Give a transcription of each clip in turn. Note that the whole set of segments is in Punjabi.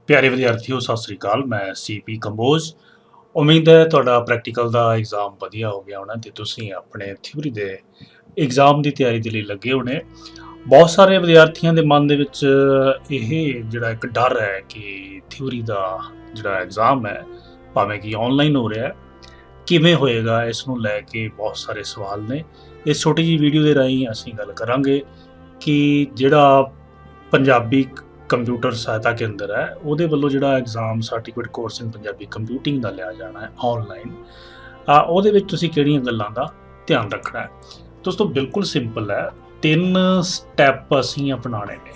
ਪਿਆਰੇ ਵਿਦਿਆਰਥੀਓ ਸਤਿ ਸ੍ਰੀ ਅਕਾਲ। ਮੈਂ ਸੀਪੀ ਕੰਬੋਜ। ਉਮੀਦ ਹੈ ਤੁਹਾਡਾ ਪ੍ਰੈਕਟੀਕਲ ਦਾ ਐਗਜ਼ਾਮ ਵਧੀਆ ਹੋ ਗਿਆ ਹੋਣਾ ਤੇ ਤੁਸੀਂ ਆਪਣੇ ਥਿਊਰੀ ਦੇ ਐਗਜ਼ਾਮ ਦੀ ਤਿਆਰੀ ਦੇ ਲਈ ਲੱਗੇ ਹੋਣੇ। ਬਹੁਤ ਸਾਰੇ ਵਿਦਿਆਰਥੀਆਂ ਦੇ ਮਨ ਦੇ ਵਿੱਚ ਇਹ ਜਿਹੜਾ ਇੱਕ ਡਰ ਹੈ ਕਿ ਥਿਊਰੀ ਦਾ ਜਿਹੜਾ ਐਗਜ਼ਾਮ ਹੈ ਭਾਵੇਂ ਕਿ ਆਨਲਾਈਨ ਹੋ ਰਿਹਾ ਹੈ, ਕਿਵੇਂ ਹੋਏਗਾ। ਇਸ ਨੂੰ ਲੈ ਕੇ ਬਹੁਤ ਸਾਰੇ ਸਵਾਲ ਨੇ। ਇਸ ਛੋਟੀ ਜਿਹੀ ਵੀਡੀਓ ਦੇ ਰਾਹੀਂ ਅਸੀਂ ਗੱਲ ਕਰਾਂਗੇ ਕਿ ਜਿਹੜਾ ਪੰਜਾਬੀ ਕੰਪਿਊਟਰ ਸਹਾਇਤਾ ਕੇਂਦਰ ਹੈ ਉਹਦੇ ਵੱਲੋਂ ਜਿਹੜਾ exam certificate course in Punjabi computing ਦਾ ਲਿਆ ਜਾਣਾ ਹੈ ਆਨਲਾਈਨ, ਉਹਦੇ ਵਿੱਚ ਤੁਸੀਂ ਕਿਹੜੀਆਂ ਗੱਲਾਂ ਦਾ ਧਿਆਨ ਰੱਖਣਾ ਹੈ। ਦੋਸਤੋ ਬਿਲਕੁਲ ਸਿੰਪਲ ਹੈ, 3 ਸਟੈਪ ਅਸੀਂ ਅਪਣਾਉਣੇ ਨੇ।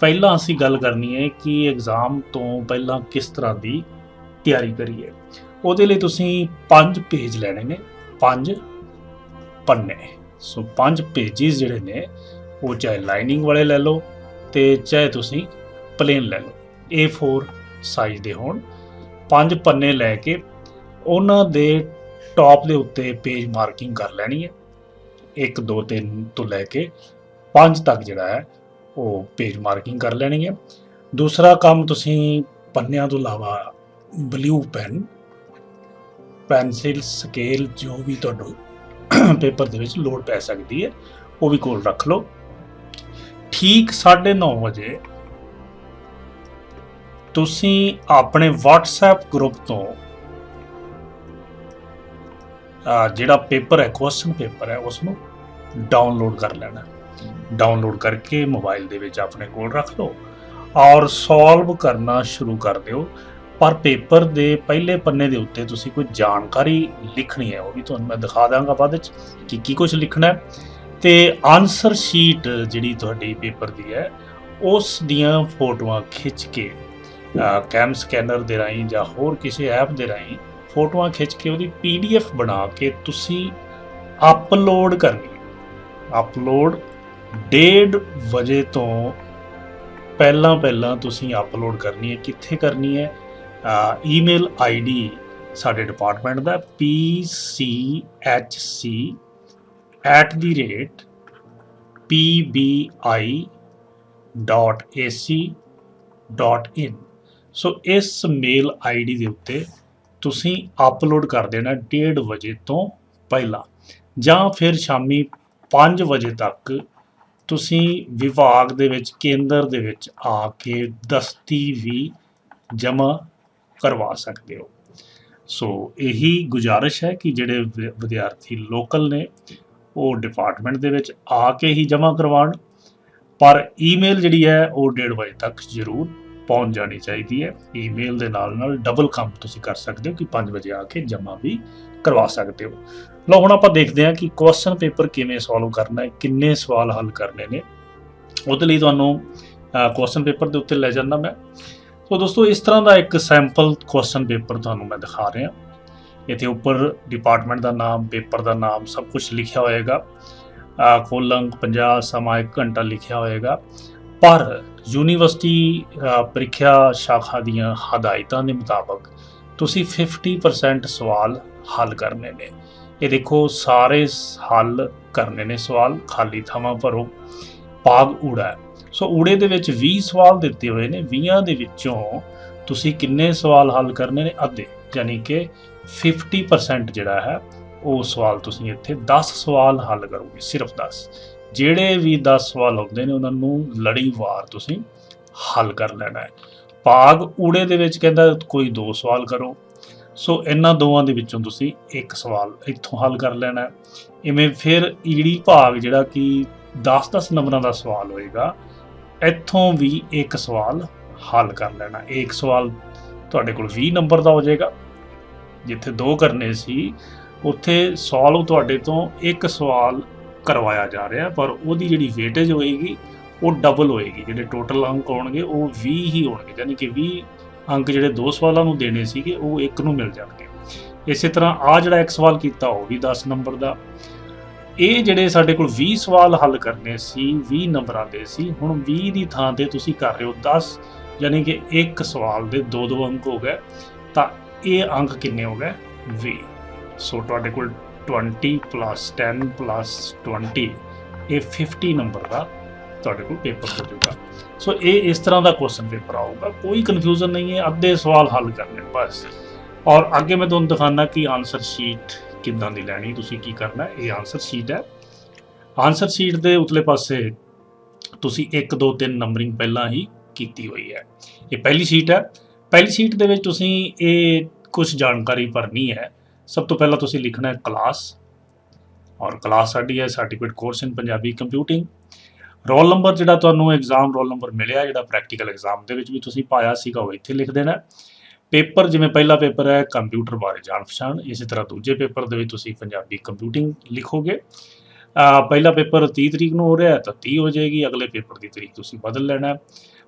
ਪਹਿਲਾਂ ਅਸੀਂ ਗੱਲ ਕਰਨੀ ਹੈ ਕਿ ਐਗਜ਼ਾਮ ਤੋਂ ਪਹਿਲਾਂ ਕਿਸ ਤਰ੍ਹਾਂ ਦੀ ਤਿਆਰੀ ਕਰੀਏ। ਉਹਦੇ ਲਈ ਤੁਸੀਂ 5 ਪੇਜ ਲੈਣੇ ਨੇ, 5 ਪੰਨੇ। ਸੋ 5 ਪੇਜਿਸ ਜਿਹੜੇ ਨੇ ਉਹ ਚਾਹੇ ਲਾਈਨਿੰਗ ਵਾਲੇ ਲੈ ਲਓ ਤੇ ਚਾਹੇ ਤੁਸੀਂ ਪਲੇਨ ਲੈ ਲਓ, A4 ਸਾਈਜ਼ ਦੇ ਹੋਣ। 5 ਪੰਨੇ ਲੈ ਕੇ ਉਹਨਾਂ ਦੇ ਟੌਪ ਦੇ ਉੱਤੇ ਪੇਜ ਮਾਰਕਿੰਗ ਕਰ ਲੈਣੀ ਹੈ। 1 2 3 ਤੋਂ ਲੈ ਕੇ 5 ਤੱਕ ਜਿਹੜਾ ਹੈ ਉਹ ਪੇਜ ਮਾਰਕਿੰਗ ਕਰ ਲੈਣੀ ਹੈ। ਦੂਸਰਾ ਕੰਮ, ਤੁਸੀਂ ਪੰਨਿਆਂ ਤੋਂ ਇਲਾਵਾ ਬਲੂ ਪੈਨ, ਪੈਨਸਿਲ, ਸਕੇਲ ਜੋ ਵੀ ਤੁਹਾਨੂੰ ਪੇਪਰ ਦੇ ਵਿੱਚ ਲੋੜ ਪੈ ਸਕਦੀ ਹੈ ਉਹ ਵੀ ਕੋਲ ਰੱਖ ਲਓ। ਠੀਕ 9:30 ਵਜੇ ਤੁਸੀਂ ਆਪਣੇ WhatsApp ਗਰੁੱਪ ਤੋਂ ਜਿਹੜਾ ਪੇਪਰ ਹੈ, ਕੁਐਸਚਨ ਪੇਪਰ ਹੈ, ਉਸ ਨੂੰ ਡਾਊਨਲੋਡ ਕਰ ਲੈਣਾ। ਡਾਊਨਲੋਡ ਕਰਕੇ ਮੋਬਾਈਲ ਦੇ ਵਿੱਚ ਆਪਣੇ ਕੋਲ ਰੱਖ ਲਓ ਔਰ ਸੋਲਵ ਕਰਨਾ ਸ਼ੁਰੂ ਕਰ ਦਿਓ। ਪਰ ਪੇਪਰ ਦੇ ਪਹਿਲੇ ਪੰਨੇ ਦੇ ਉੱਤੇ ਤੁਸੀਂ ਕੋਈ ਜਾਣਕਾਰੀ ਲਿਖਣੀ ਹੈ, ਉਹ ਵੀ ਤੁਹਾਨੂੰ ਮੈਂ ਦਿਖਾ ਦਾਂਗਾ ਬਾਅਦ ਵਿੱਚ ਕਿ ਕੀ ਕੁਝ ਲਿਖਣਾ ਹੈ। ਤੇ ਆਨਸਰ ਸ਼ੀਟ ਜਿਹੜੀ ਤੁਹਾਡੀ ਪੇਪਰ ਦੀ ਹੈ ਉਸ ਦੀਆਂ ਫੋਟੋਆਂ ਖਿੱਚ ਕੇ ਕੈਮ ਸਕੈਨਰ ਦੇ ਰਾਹੀਂ ਜਾਂ ਹੋਰ ਕਿਸੇ ਐਪ ਦੇ ਰਾਹੀਂ ਫੋਟੋਆਂ ਖਿੱਚ ਕੇ ਉਹਦੀ PDF ਬਣਾ ਕੇ ਤੁਸੀਂ ਅਪਲੋਡ ਕਰਨੀ ਹੈ। ਅਪਲੋਡ 1:30 ਵਜੇ ਤੋਂ ਪਹਿਲਾਂ ਤੁਸੀਂ ਅਪਲੋਡ ਕਰਨੀ ਹੈ। ਕਿੱਥੇ ਕਰਨੀ ਹੈ? ਈਮੇਲ ID ਸਾਡੇ ਡਿਪਾਰਟਮੈਂਟ ਦਾ pchc@pbi.ac.in। ਸੋ ਇਸ ਮੇਲ ID ਦੇ ਉੱਤੇ ਤੁਸੀਂ ਅਪਲੋਡ ਕਰ ਦੇਣਾ 1:30 ਵਜੇ ਤੋਂ ਪਹਿਲਾਂ, ਜਾਂ ਫਿਰ ਸ਼ਾਮੀ 5 ਵਜੇ ਤੱਕ ਤੁਸੀਂ ਵਿਭਾਗ ਦੇ ਵਿੱਚ, ਕੇਂਦਰ ਦੇ ਵਿੱਚ ਆ ਕੇ ਦਸਤੀ ਵੀ ਜਮ੍ਹਾਂ ਕਰਵਾ ਸਕਦੇ ਹੋ। ਸੋ ਇਹੀ ਗੁਜ਼ਾਰਿਸ਼ ਹੈ ਕਿ ਜਿਹੜੇ ਵਿਦਿਆਰਥੀ ਲੋਕਲ ਨੇ ਉਹ ਡਿਪਾਰਟਮੈਂਟ ਦੇ ਵਿੱਚ ਆ ਕੇ ਹੀ ਜਮ੍ਹਾਂ ਕਰਵਾਉਣ, ਪਰ ਈਮੇਲ ਜਿਹੜੀ ਹੈ ਉਹ 1:30 ਵਜੇ ਤੱਕ ਜ਼ਰੂਰ ਪਹੁੰਚ ਜਾਣੀ ਚਾਹੀਦੀ ਹੈ। ਈਮੇਲ ਦੇ ਨਾਲ ਡਬਲ ਕੰਮ ਤੁਸੀਂ ਕਰ ਸਕਦੇ ਹੋ ਕਿ 5 ਵਜੇ ਆ ਕੇ ਜਮ੍ਹਾਂ ਵੀ ਕਰਵਾ ਸਕਦੇ ਹੋ। ਲਓ ਹੁਣ ਆਪਾਂ ਦੇਖਦੇ ਹਾਂ ਕਿ ਕੁਐਸਚਨ ਪੇਪਰ ਕਿਵੇਂ ਸੋਲਵ ਕਰਨਾ ਹੈ, ਕਿੰਨੇ ਸਵਾਲ ਹੱਲ ਕਰਨੇ ਨੇ। ਉਹਦੇ ਲਈ ਤੁਹਾਨੂੰ ਕੁਐਸਚਨ ਪੇਪਰ ਦੇ ਉੱਤੇ ਲੈ ਜਾਂਦਾ ਮੈਂ। ਸੋ ਦੋਸਤੋ ਇਸ ਤਰ੍ਹਾਂ ਦਾ ਇੱਕ ਸੈਂਪਲ ਕੁਐਸਚਨ ਪੇਪਰ ਤੁਹਾਨੂੰ ਮੈਂ ਦਿਖਾ ਰਿਹਾ। ਇੱਥੇ ਉੱਪਰ ਡਿਪਾਰਟਮੈਂਟ ਦਾ ਨਾਮ, ਪੇਪਰ ਦਾ ਨਾਮ ਸਭ ਕੁਝ ਲਿਖਿਆ ਹੋਏਗਾ। ਕੁੱਲ ਅੰਕ 50, ਸਮਾਂ 1 ਘੰਟਾ ਲਿਖਿਆ ਹੋਏਗਾ। ਪਰ ਯੂਨੀਵਰਸਿਟੀ ਪ੍ਰੀਖਿਆ ਸ਼ਾਖਾ ਦੀਆਂ ਹਦਾਇਤਾਂ ਦੇ ਮੁਤਾਬਕ ਤੁਸੀਂ 50% ਸਵਾਲ ਹੱਲ ਕਰਨੇ ਨੇ। ਇਹ ਦੇਖੋ, ਸਾਰੇ ਹੱਲ ਕਰਨੇ ਨੇ ਸਵਾਲ, ਖਾਲੀ ਥਾਵਾਂ ਭਰੋ। ਭਾਗ ਊੜਾ ਹੈ। ਸੋ ਊੜੇ ਦੇ ਵਿੱਚ 20 ਸਵਾਲ ਦਿੱਤੇ ਹੋਏ ਨੇ। 20 ਦੇ ਵਿੱਚੋਂ ਤੁਸੀਂ ਕਿੰਨੇ ਸਵਾਲ ਹੱਲ ਕਰਨੇ ਨੇ? ਅੱਧੇ, ਯਾਨੀ ਕਿ 50% ਜਿਹੜਾ ਹੈ ਉਹ ਸਵਾਲ ਤੁਸੀਂ ਇੱਥੇ 10 ਸਵਾਲ ਹੱਲ ਕਰੋਗੇ, ਸਿਰਫ 10। ਜਿਹੜੇ ਵੀ 10 ਸਵਾਲ ਹੁੰਦੇ ਨੇ ਉਹਨਾਂ ਨੂੰ ਲੜੀਵਾਰ ਤੁਸੀਂ ਹੱਲ ਕਰ ਲੈਣਾ ਹੈ। ਭਾਗ ਊੜੇ ਦੇ ਵਿੱਚ ਕਹਿੰਦਾ ਕੋਈ 2 ਸਵਾਲ ਕਰੋ। ਸੋ ਇਹਨਾਂ ਦੋਵਾਂ ਦੇ ਵਿੱਚੋਂ ਤੁਸੀਂ 1 ਸਵਾਲ ਇੱਥੋਂ ਹੱਲ ਕਰ ਲੈਣਾ ਹੈ। ਇਵੇਂ ਫਿਰ ਈੜੀ ਭਾਗ ਜਿਹੜਾ ਕਿ 10-10 ਨੰਬਰਾਂ ਦਾ ਸਵਾਲ ਹੋਏਗਾ, ਇੱਥੋਂ ਵੀ 1 ਸਵਾਲ ਹੱਲ ਕਰ ਲੈਣਾ। 1 ਸਵਾਲ ਤੁਹਾਡੇ ਕੋਲ 20 ਨੰਬਰ ਦਾ ਹੋ ਜਾਏਗਾ। ਜਿੱਥੇ 2 ਕਰਨੇ ਸੀ ਉੱਥੇ ਸੋਲਵ ਤੁਹਾਡੇ ਤੋਂ 1 ਸਵਾਲ ਕਰਵਾਇਆ ਜਾ ਰਿਹਾ, ਪਰ ਉਹਦੀ ਜਿਹੜੀ ਵੇਟੇਜ ਹੋਏਗੀ ਉਹ ਡਬਲ ਹੋਏਗੀ। ਜਿਹੜੇ ਟੋਟਲ ਅੰਕ ਹੋਣਗੇ ਉਹ 20 ਹੀ ਹੋਣਗੇ, ਯਾਨੀ ਕਿ 20 ਅੰਕ ਜਿਹੜੇ 2 ਸਵਾਲਾਂ ਨੂੰ ਦੇਣੇ ਸੀਗੇ ਉਹ 1 ਨੂੰ ਮਿਲ ਜਾਣਗੇ। ਇਸੇ ਤਰ੍ਹਾਂ ਜਿਹੜਾ 1 ਸਵਾਲ ਕੀਤਾ ਉਹ ਵੀ 10 ਨੰਬਰ ਦਾ। ਇਹ ਜਿਹੜੇ ਸਾਡੇ ਕੋਲ 20 ਸਵਾਲ ਹੱਲ ਕਰਨੇ ਸੀ, 20 ਨੰਬਰਾਂ ਦੇ ਸੀ, ਹੁਣ 20 ਦੀ ਥਾਂ ਤੇ ਤੁਸੀਂ ਕਰ ਰਹੇ ਹੋ 10, ਯਾਨੀ ਕਿ 1 ਸਵਾਲ ਦੇ 2-2 ਅੰਕ ਹੋ ਗਏ। ਤਾਂ ਇਹ ਅੰਕ ਕਿੰਨੇ ਹੋ ਗਏ? 20। ਸੋ ਤੁਹਾਡੇ ਕੋਲ 20 + 10 + 20 ਇਹ 50 ਨੰਬਰ ਦਾ ਤੁਹਾਡੇ ਕੋਲ ਪੇਪਰ ਹੋ ਜਾਊਗਾ। ਸੋ ਇਹ ਇਸ ਤਰ੍ਹਾਂ ਦਾ ਕੁਐਸਚਨ ਪੇਪਰ ਆਊਗਾ, ਕੋਈ ਕਨਫਿਊਜ਼ਨ ਨਹੀਂ ਹੈ, ਅੱਧੇ ਸਵਾਲ ਹੱਲ ਕਰਨੇ ਬਸ। ਔਰ ਅੱਗੇ ਮੈਂ ਤੁਹਾਨੂੰ ਦਿਖਾਉਣਾ ਕਿ ਆਨਸਰ ਸ਼ੀਟ ਕਿੱਦਾਂ ਦੀ ਲੈਣੀ, ਤੁਸੀਂ ਕੀ ਕਰਨਾ। ਇਹ ਆਨਸਰ ਸ਼ੀਟ ਹੈ। ਆਨਸਰ ਸ਼ੀਟ ਦੇ ਉਤਲੇ ਪਾਸੇ ਤੁਸੀਂ 1 2 3 ਨੰਬਰਿੰਗ ਪਹਿਲਾਂ ਹੀ ਕੀਤੀ ਹੋਈ ਹੈ। ਇਹ ਪਹਿਲੀ ਸ਼ੀਟ ਹੈ। ਪਹਿਲੀ ਸ਼ੀਟ ਦੇ ਵਿੱਚ ਤੁਸੀਂ ਇਹ ਕੁਝ ਜਾਣਕਾਰੀ ਭਰਨੀ ਹੈ। ਸਭ ਤੋਂ ਪਹਿਲਾਂ ਤੁਸੀਂ ਲਿਖਣਾ ਹੈ ਕਲਾਸ, ਔਰ ਕਲਾਸ ਸਾਡੀ ਹੈ certificate course in Punjabi computing. Roll number ਜਿਹੜਾ ਤੁਹਾਨੂੰ ਐਗਜ਼ਾਮ ਰੋਲ ਨੰਬਰ ਮਿਲਿਆ, ਜਿਹੜਾ ਪ੍ਰੈਕਟੀਕਲ ਐਗਜ਼ਾਮ ਦੇ ਵਿੱਚ ਵੀ ਤੁਸੀਂ ਪਾਇਆ ਸੀਗਾ, ਉਹ ਇੱਥੇ ਲਿਖ ਦੇਣਾ। ਪੇਪਰ, ਜਿਵੇਂ ਪਹਿਲਾ ਪੇਪਰ ਹੈ ਕੰਪਿਊਟਰ ਬਾਰੇ ਜਾਣ ਪਛਾਣ, ਇਸੇ ਤਰ੍ਹਾਂ ਦੂਜੇ ਪੇਪਰ ਦੇ ਵਿੱਚ ਤੁਸੀਂ ਪੰਜਾਬੀ ਕੰਪਿਊਟਿੰਗ ਲਿਖੋਗੇ। ਪਹਿਲਾ ਪੇਪਰ 30 ਤਰੀਕ ਨੂੰ ਹੋ ਰਿਹਾ ਤਾਂ 30 ਹੋ ਜਾਏਗੀ, ਅਗਲੇ ਪੇਪਰ ਦੀ ਤਰੀਕ ਤੁਸੀਂ ਬਦਲ ਲੈਣਾ।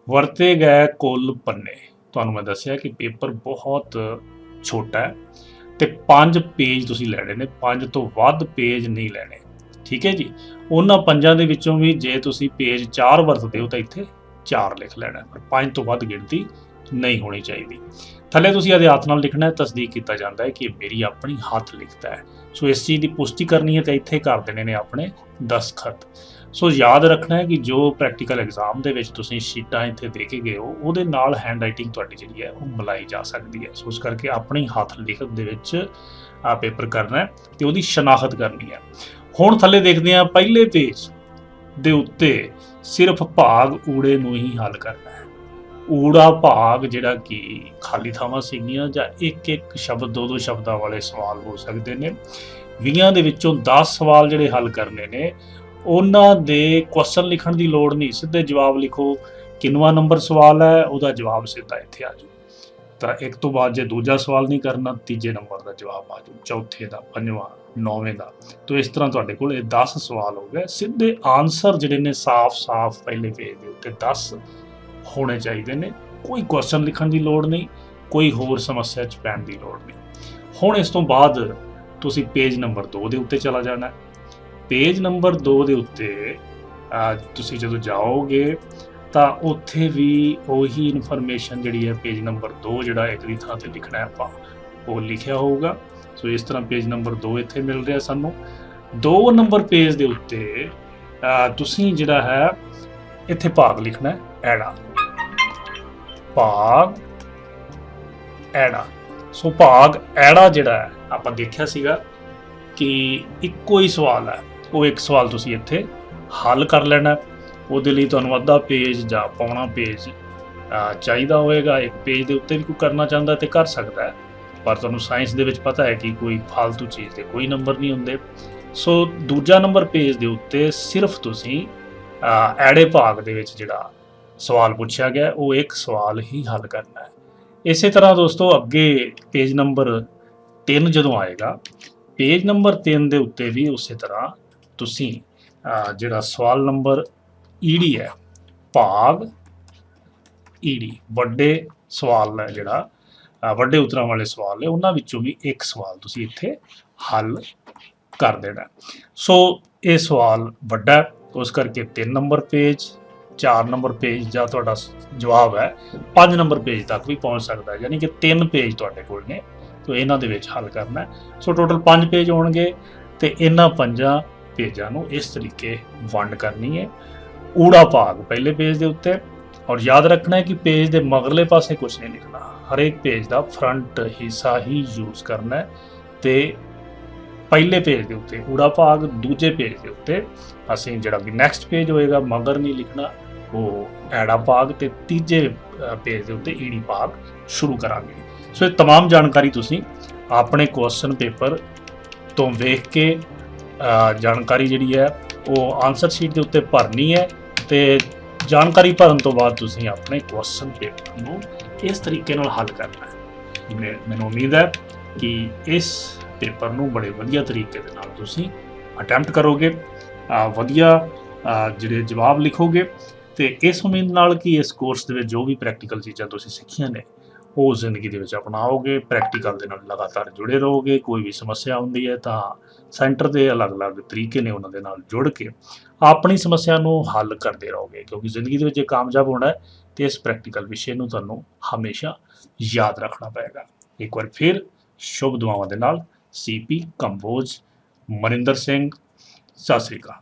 ਵਰਤੇ ਗਏ ਕੁੱਲ ਪੰਨੇ, ਤੁਹਾਨੂੰ ਮੈਂ ਦੱਸਿਆ ਕਿ ਪੇਪਰ ਬਹੁਤ ਛੋਟਾ ਹੈ ਤੇ 5 ਪੇਜ ਤੁਸੀਂ ਲੈਣੇ ਨੇ, 5 ਤੋਂ ਵੱਧ ਪੇਜ ਨਹੀਂ ਲੈਣੇ, ਠੀਕ ਹੈ ਜੀ। ਉਹਨਾਂ 5 ਦੇ ਵਿੱਚੋਂ ਵੀ ਜੇ ਤੁਸੀਂ ਪੇਜ 4 ਵਰਤਦੇ ਹੋ ਤਾਂ ਇੱਥੇ 4 ਲਿਖ ਲੈਣਾ, ਪਰ 5 ਤੋਂ ਵੱਧ ਗਿਣਤੀ ਨਹੀਂ ਹੋਣੀ ਚਾਹੀਦੀ। ਥੱਲੇ ਤੁਸੀਂ ਇਹਦੇ ਹੱਥ ਨਾਲ ਲਿਖਣਾ ਹੈ, ਤਸਦੀਕ ਕੀਤਾ ਜਾਂਦਾ ਹੈ ਕਿ ਮੇਰੀ ਆਪਣੀ ਹੱਥ ਲਿਖਦਾ ਹੈ। ਸੋ ਇਸ ਚੀਜ਼ ਦੀ ਪੁਸ਼ਟੀ ਕਰਨੀ ਹੈ ਤਾਂ ਇੱਥੇ ਕਰ ਦੇਣੇ ਨੇ ਆਪਣੇ ਦਸਤਖਤ। ਸੋ ਯਾਦ ਰੱਖਣਾ ਹੈ ਕਿ ਜੋ ਪ੍ਰੈਕਟੀਕਲ ਐਗਜ਼ਾਮ ਦੇ ਵਿੱਚ ਤੁਸੀਂ ਸ਼ੀਟਾਂ ਇੱਥੇ ਦੇ ਕੇ ਗਏ ਹੋ, ਉਹਦੇ ਨਾਲ ਹੈਂਡ ਰਾਈਟਿੰਗ ਤੁਹਾਡੀ ਜਿਹੜੀ ਹੈ ਉਹ ਮਿਲਾਈ ਜਾ ਸਕਦੀ ਹੈ। ਸੋ ਇਸ ਕਰਕੇ ਆਪਣੀ ਹੱਥ ਲਿਖਤ ਦੇ ਵਿੱਚ ਪੇਪਰ ਕਰਨਾ ਹੈ ਤੇ ਉਹਦੀ ਸ਼ਨਾਖਤ ਕਰਨੀ ਹੈ। ਹੁਣ ਥੱਲੇ ਦੇਖਦੇ ਹਾਂ, ਪਹਿਲੇ ਪੇਜ ਦੇ ਉੱਤੇ ਸਿਰਫ ਭਾਗ ਊੜੇ ਨੂੰ ਹੀ ਹੱਲ ਕਰਨਾ ਹੈ। ਊੜਾ ਭਾਗ ਜਿਹੜਾ ਕਿ ਖਾਲੀ ਥਾਵਾਂ ਸੀਗੀਆਂ, ਜਾਂ ਇੱਕ ਸ਼ਬਦ 2 ਸ਼ਬਦਾਂ ਵਾਲੇ ਸਵਾਲ ਹੋ ਸਕਦੇ ਨੇ। 20 ਦੇ ਵਿੱਚੋਂ 10 ਸਵਾਲ ਜਿਹੜੇ ਹੱਲ ਕਰਨੇ ਨੇ, ਉਹਨਾਂ ਦੇ ਕੁਐਸਚਨ ਲਿਖਣ ਦੀ ਲੋੜ ਨਹੀਂ, ਸਿੱਧੇ ਜਵਾਬ ਲਿਖੋ। ਕਿੰਨਵਾਂ ਨੰਬਰ ਸਵਾਲ ਹੈ, ਉਹਦਾ ਜਵਾਬ ਸਿੱਧਾ ਇੱਥੇ ਆ ਜਾਊ। ਤਾਂ ਇੱਕ ਤੋਂ ਬਾਅਦ ਜੇ ਦੂਜਾ ਸਵਾਲ ਨਹੀਂ ਕਰਨਾ, ਤੀਜੇ ਨੰਬਰ ਦਾ ਜਵਾਬ ਆ ਜਾਊ, ਚੌਥੇ ਦਾ, 5ਵਾਂ, 9ਵੇਂ ਦਾ। ਤਾਂ ਇਸ ਤਰ੍ਹਾਂ ਤੁਹਾਡੇ ਕੋਲ ਇਹ 10 ਸਵਾਲ ਹੋ ਗਏ। ਸਿੱਧੇ ਆਨਸਰ ਜਿਹੜੇ ਨੇ ਸਾਫ਼ ਪਹਿਲੇ ਪੇਜ ਦੇ ਉੱਤੇ 10 ਹੋਣੇ ਚਾਹੀਦੇ ਨੇ। ਕੋਈ ਕੁਐਸਚਨ ਲਿਖਣ ਦੀ ਲੋੜ ਨਹੀਂ, ਕੋਈ ਹੋਰ ਸਮੱਸਿਆ 'ਚ ਪੈਣ ਦੀ ਲੋੜ ਨਹੀਂ। ਹੁਣ ਇਸ ਤੋਂ ਬਾਅਦ ਤੁਸੀਂ ਪੇਜ ਨੰਬਰ 2 ਦੇ ਉੱਤੇ ਚਲਾ ਜਾਣਾ। ਪੇਜ ਨੰਬਰ 2 ਦੇ ਉੱਤੇ ਤੁਸੀਂ ਜਦੋਂ ਜਾਓਗੇ ਤਾਂ ਉੱਥੇ ਵੀ ਉਹੀ ਇਨਫੋਰਮੇਸ਼ਨ ਜਿਹੜੀ ਹੈ, ਪੇਜ ਨੰਬਰ 2 ਜਿਹੜਾ ਇੱਕ ਦੀ ਥਾਂ ਤੇ ਲਿਖਣਾ ਹੈ ਆਪਾਂ, ਉਹ ਲਿਖਿਆ ਹੋਊਗਾ। ਸੋ ਇਸ ਤਰ੍ਹਾਂ ਪੇਜ ਨੰਬਰ 2 ਇੱਥੇ ਮਿਲ ਰਿਹਾ ਸਾਨੂੰ। 2 ਨੰਬਰ ਪੇਜ ਦੇ ਉੱਤੇ ਤੁਸੀਂ ਜਿਹੜਾ ਹੈ ਇੱਥੇ ਭਾਗ ਲਿਖਣਾ ਹੈ, ਐੜਾ, ਭਾਗ ਐੜਾ। ਸੋ ਭਾਗ ਐੜਾ ਜਿਹੜਾ ਹੈ, ਆਪਾਂ ਦੇਖਿਆ ਸੀਗਾ ਕਿ ਇੱਕੋ ਹੀ ਸਵਾਲ ਹੈ, ਉਹ ਇੱਕ ਸਵਾਲ ਤੁਸੀਂ ਇੱਥੇ ਹੱਲ ਕਰ ਲੈਣਾ। ਉਹਦੇ ਲਈ ਤੁਹਾਨੂੰ ਅੱਧਾ ਪੇਜ ਜਾਂ ਪੌਣਾ ਪੇਜ ਚਾਹੀਦਾ ਹੋਏਗਾ। ਇੱਕ ਪੇਜ ਦੇ ਉੱਤੇ ਵੀ ਕੋਈ ਕਰਨਾ ਚਾਹੁੰਦਾ ਤੇ ਕਰ ਸਕਦਾ ਹੈ, ਪਰ ਤੁਹਾਨੂੰ ਸਾਇੰਸ ਦੇ ਵਿੱਚ ਪਤਾ ਹੈ ਕਿ ਕੋਈ ਫालतू ਚੀਜ਼ ਦੇ ਕੋਈ ਨੰਬਰ ਨਹੀਂ ਹੁੰਦੇ। ਸੋ ਦੂਜਾ ਨੰਬਰ ਪੇਜ ਦੇ ਉੱਤੇ ਸਿਰਫ ਤੁਸੀਂ ਐੜੇ ਭਾਗ ਦੇ ਵਿੱਚ ਜਿਹੜਾ ਸਵਾਲ ਪੁੱਛਿਆ ਗਿਆ, ਉਹ ਇੱਕ ਸਵਾਲ ਹੀ ਹੱਲ ਕਰਨਾ ਹੈ। ਇਸੇ ਤਰ੍ਹਾਂ ਦੋਸਤੋ ਅੱਗੇ ਪੇਜ ਨੰਬਰ 3 ਜਦੋਂ ਆਏਗਾ, ਪੇਜ ਨੰਬਰ 3 ਦੇ ਉੱਤੇ ਵੀ ਉਸੇ ਤਰ੍ਹਾਂ ਤੁਸੀਂ ਜਿਹੜਾ ਸਵਾਲ ਨੰਬਰ ਈਡੀ ਹੈ, ਭਾਗ ਈਡੀ, ਵੱਡੇ ਸਵਾਲ ਹੈ ਜਿਹੜਾ ਵੱਡੇ ਉਤਰਾਂ ਵਾਲੇ ਸਵਾਲ ਨੇ, ਉਹਨਾਂ ਵਿੱਚੋਂ ਵੀ ਇੱਕ ਸਵਾਲ ਤੁਸੀਂ ਇੱਥੇ ਹੱਲ ਕਰ ਦੇਣਾ। ਸੋ ਇਹ ਸਵਾਲ ਵੱਡਾ, ਉਸ ਕਰਕੇ 3 ਨੰਬਰ ਪੇਜ, 4 ਨੰਬਰ ਪੇਜ ਜਾਂ ਤੁਹਾਡਾ ਜਵਾਬ ਹੈ 5 ਨੰਬਰ ਪੇਜ ਤੱਕ ਵੀ ਪਹੁੰਚ ਸਕਦਾ ਹੈ, ਯਾਨੀ ਕਿ 3 ਪੇਜ ਤੁਹਾਡੇ ਕੋਲ ਨੇ। ਸੋ ਇਹਨਾਂ ਦੇ ਵਿੱਚ ਹੱਲ ਕਰਨਾ। ਸੋ ਟੋਟਲ 5 ਪੇਜ ਹੋਣਗੇ ਤੇ ਇਹਨਾਂ 5 ਪੇਜਾਂ ਨੂੰ ਇਸ ਤਰੀਕੇ ਵੰਡ ਕਰਨੀ ਹੈ। ਊੜਾ ਭਾਗ ਪਹਿਲੇ ਪੇਜ ਦੇ ਉੱਤੇ, ਔਰ ਯਾਦ ਰੱਖਣਾ ਹੈ ਕਿ ਪੇਜ ਦੇ ਮਗਰਲੇ ਪਾਸੇ ਕੁਝ ਨਹੀਂ ਲਿਖਣਾ, ਹਰੇਕ ਪੇਜ ਦਾ ਫਰੰਟ ਹਿੱਸਾ ਹੀ ਯੂਜ਼ ਕਰਨਾ ਹੈ। ਤੇ ਪਹਿਲੇ ਪੇਜ ਦੇ ਉੱਤੇ ਊੜਾ ਭਾਗ, ਦੂਜੇ ਪੇਜ ਦੇ ਉੱਤੇ ਅਸੀਂ ਜਿਹੜਾ ਵੀ ਨੈਕਸਟ ਪੇਜ ਹੋਏਗਾ ਮਗਰ ਨਹੀਂ ਲਿਖਣਾ, ਉਹ ਐੜਾ ਭਾਗ, ਤੇ ਤੀਜੇ ਪੇਜ ਦੇ ਉੱਤੇ ਈੜੀ ਭਾਗ ਸ਼ੁਰੂ ਕਰਾਂਗੇ। ਸੋ ਇਹ तमाम ਜਾਣਕਾਰੀ ਤੁਸੀਂ ਆਪਣੇ ਕੁਐਸਚਨ ਪੇਪਰ ਤੋਂ ਵੇਖ ਕੇ ਜਾਣਕਾਰੀ ਜਿਹੜੀ ਹੈ ਉਹ ਆਨਸਰ ਸ਼ੀਟ ਦੇ ਉੱਤੇ ਭਰਨੀ ਹੈ। ਤੇ ਜਾਣਕਾਰੀ ਭਰਨ ਤੋਂ ਬਾਅਦ ਤੁਸੀਂ ਆਪਣੇ ਕੁਐਸਚਨ ਪੇਪਰ ਨੂੰ ਇਸ ਤਰੀਕੇ ਨਾਲ ਹੱਲ ਕਰਨਾ ਹੈ। ਮੈਨੂੰ ਉਮੀਦ ਹੈ ਕਿ ਇਸ ਪੇਪਰ ਨੂੰ ਬੜੇ ਵਧੀਆ ਤਰੀਕੇ ਦੇ ਨਾਲ ਤੁਸੀਂ ਅਟੈਂਪਟ ਕਰੋਗੇ, ਵਧੀਆ ਜਿਹੜੇ ਜਵਾਬ ਲਿਖੋਗੇ, ਤੇ ਇਸ ਉਮੀਦ ਨਾਲ ਕਿ ਇਸ ਕੋਰਸ ਦੇ ਵਿੱਚ ਜੋ ਵੀ ਪ੍ਰੈਕਟੀਕਲ ਚੀਜ਼ਾਂ ਤੁਸੀਂ ਸਿੱਖੀਆਂ ਨੇ ਉਹ ਜ਼ਿੰਦਗੀ ਦੇ ਵਿੱਚ ਅਪਣਾਓਗੇ, ਪ੍ਰੈਕਟੀਕਲ ਦੇ ਨਾਲ ਲਗਾਤਾਰ ਜੁੜੇ ਰਹੋਗੇ। ਕੋਈ ਵੀ ਸਮੱਸਿਆ ਹੁੰਦੀ ਹੈ ਤਾਂ ਸੈਂਟਰ ਦੇ ਅਲੱਗ-ਅਲੱਗ ਤਰੀਕੇ ਨੇ, ਉਹਨਾਂ ਦੇ ਨਾਲ ਜੁੜ ਕੇ ਆਪਣੀ ਸਮੱਸਿਆ ਨੂੰ ਹੱਲ ਕਰਦੇ ਰਹੋਗੇ, ਕਿਉਂਕਿ ਜ਼ਿੰਦਗੀ ਦੇ ਵਿੱਚ ਜੇ ਕਾਮਯਾਬ ਹੋਣਾ ਹੈ ਤੇ ਇਸ ਪ੍ਰੈਕਟੀਕਲ ਵਿਸ਼ੇ ਨੂੰ ਤੁਹਾਨੂੰ ਹਮੇਸ਼ਾ ਯਾਦ ਰੱਖਣਾ ਪਏਗਾ। ਇੱਕ ਵਾਰ ਫਿਰ ਸ਼ੁਭ ਦੁਆਵਾਂ ਦੇ ਨਾਲ CP ਕੰਬੋਜ, ਮਨਿੰਦਰ ਸਿੰਘ, ਸਤਿ ਸ੍ਰੀ ਅਕਾਲ।